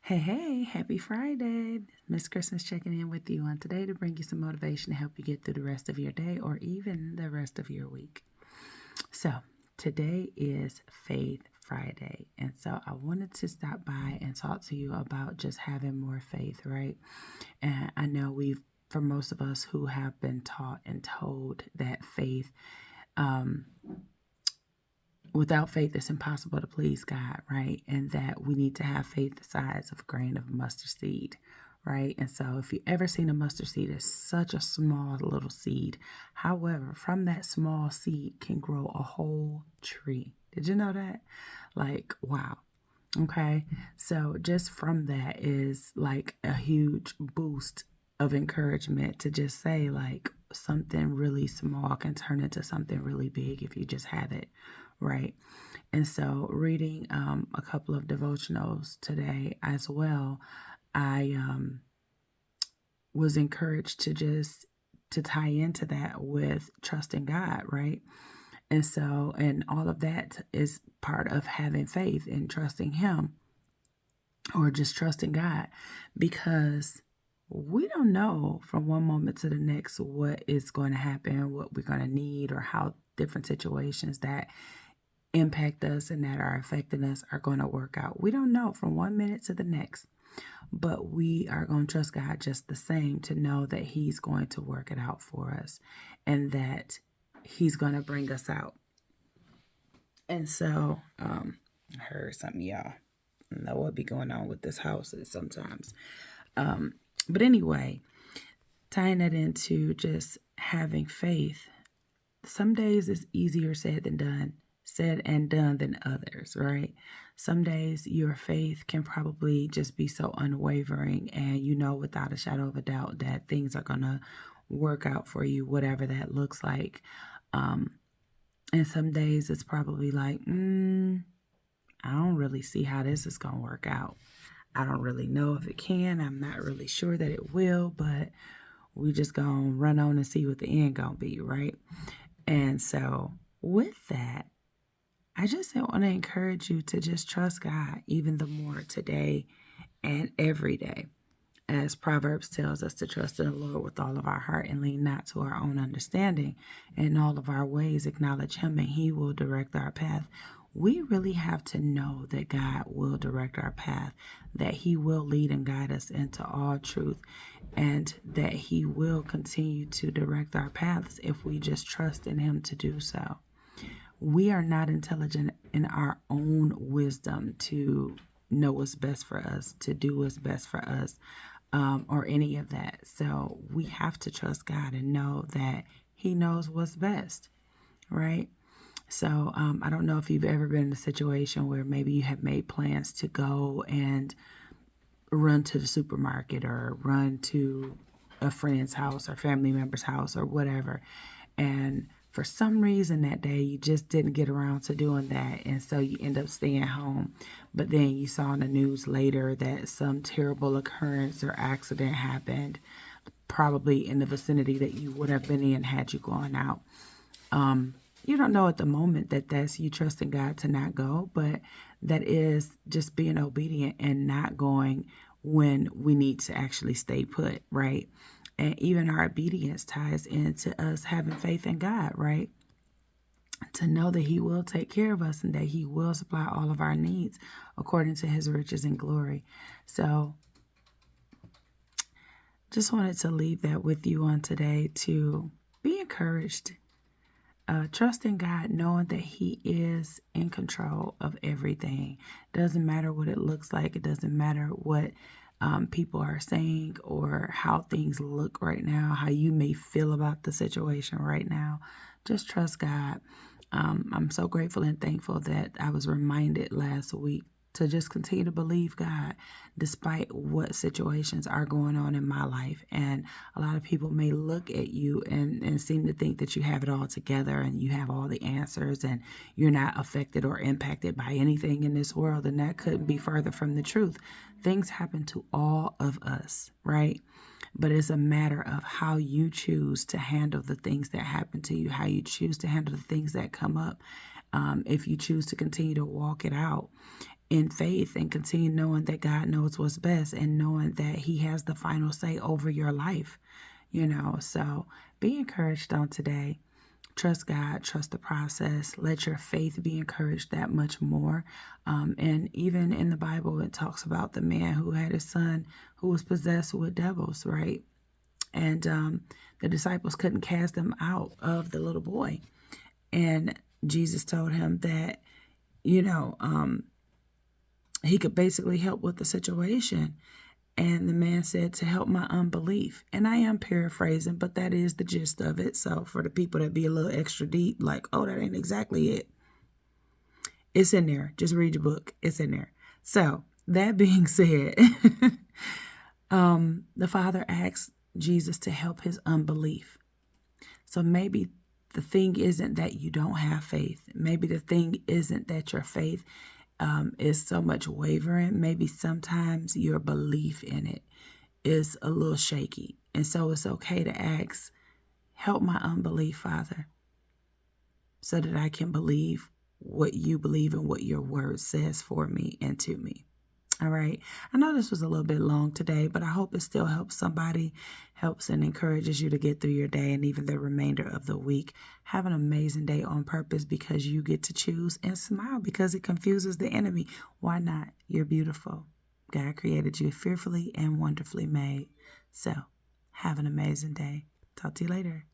Hey, happy Friday. Miss Christmas checking in with you on today to bring you some motivation to help you get through the rest of your day or even the rest of your week. So, today is Faith Friday. And so, I wanted to stop by and talk to you about just having more faith, right? And I know for most of us who have been taught and told that without faith, it's impossible to please God, right? And that we need to have faith the size of a grain of mustard seed, right? And so if you ever seen a mustard seed, it's such a small little seed. However, from that small seed can grow a whole tree. Did you know that? Like, wow. Okay. So just from that is like a huge boost of encouragement to just say like something really small can turn into something really big if you just have it, right? And so reading a couple of devotionals today as well, I was encouraged to tie into that with trusting God, right? And so, and all of that is part of having faith and trusting Him or just trusting God because we don't know from one moment to the next what is going to happen, what we're going to need, or how different situations that impact us and that are affecting us are going to work out. We don't know from one minute to the next, but we are going to trust God just the same to know that He's going to work it out for us and that He's going to bring us out. And so, I heard something, y'all. I know what be going on with this house sometimes. But anyway, tying that into just having faith, some days it's easier said and done than others, right? Some days your faith can probably just be so unwavering and you know without a shadow of a doubt that things are going to work out for you, whatever that looks like. And some days it's probably like, I don't really see how this is going to work out. I don't really know if it can. I'm not really sure that it will, but we just going to run on and see what the end going to be, right? And so with that, I just want to encourage you to just trust God even the more today and every day. As Proverbs tells us to trust in the Lord with all of our heart and lean not to our own understanding. In all of our ways, acknowledge Him and He will direct our path. We really have to know that God will direct our path, that He will lead and guide us into all truth, and that He will continue to direct our paths if we just trust in Him to do so. We are not intelligent in our own wisdom to know what's best for us, to do what's best for us, or any of that. So we have to trust God and know that He knows what's best, right? So I don't know if you've ever been in a situation where maybe you have made plans to go and run to the supermarket or run to a friend's house or family member's house or whatever. And for some reason that day, you just didn't get around to doing that. And so you end up staying home. But then you saw in the news later that some terrible occurrence or accident happened, probably in the vicinity that you would have been in had you gone out. You don't know at the moment that that's you trusting God to not go, but that is just being obedient and not going when we need to actually stay put, right? And even our obedience ties into us having faith in God, right? To know that He will take care of us and that He will supply all of our needs according to His riches and glory. So just wanted to leave that with you on today to be encouraged. Trust in God, knowing that He is in control of everything. Doesn't matter what it looks like. It doesn't matter what people are saying or how things look right now, how you may feel about the situation right now. Just trust God. I'm so grateful and thankful that I was reminded last week to just continue to believe God despite what situations are going on in my life. And a lot of people may look at you and seem to think that you have it all together and you have all the answers and you're not affected or impacted by anything in this world. And that couldn't be further from the truth. Things happen to all of us, right? But it's a matter of how you choose to handle the things that happen to you, how you choose to handle the things that come up. If you choose to continue to walk it out in faith and continue knowing that God knows what's best and knowing that He has the final say over your life, So be encouraged on today. Trust God, trust the process. Let your faith be encouraged that much more. And even in the Bible, it talks about the man who had his son who was possessed with devils, right? And the disciples couldn't cast them out of the little boy. And Jesus told him that, he could basically help with the situation. And the man said, to help my unbelief. And I am paraphrasing, but that is the gist of it. So for the people that be a little extra deep, like, oh, that ain't exactly it. It's in there. Just read your book. It's in there. So that being said, the Father asked Jesus to help his unbelief. So maybe the thing isn't that you don't have faith. Maybe the thing isn't that your faith is so much wavering. Maybe sometimes your belief in it is a little shaky. And so it's okay to ask, help my unbelief, Father, so that I can believe what you believe and what your word says for me and to me. All right. I know this was a little bit long today, but I hope it still helps somebody, helps and encourages you to get through your day and even the remainder of the week. Have an amazing day on purpose because you get to choose, and smile because it confuses the enemy. Why not? You're beautiful. God created you fearfully and wonderfully made. So have an amazing day. Talk to you later.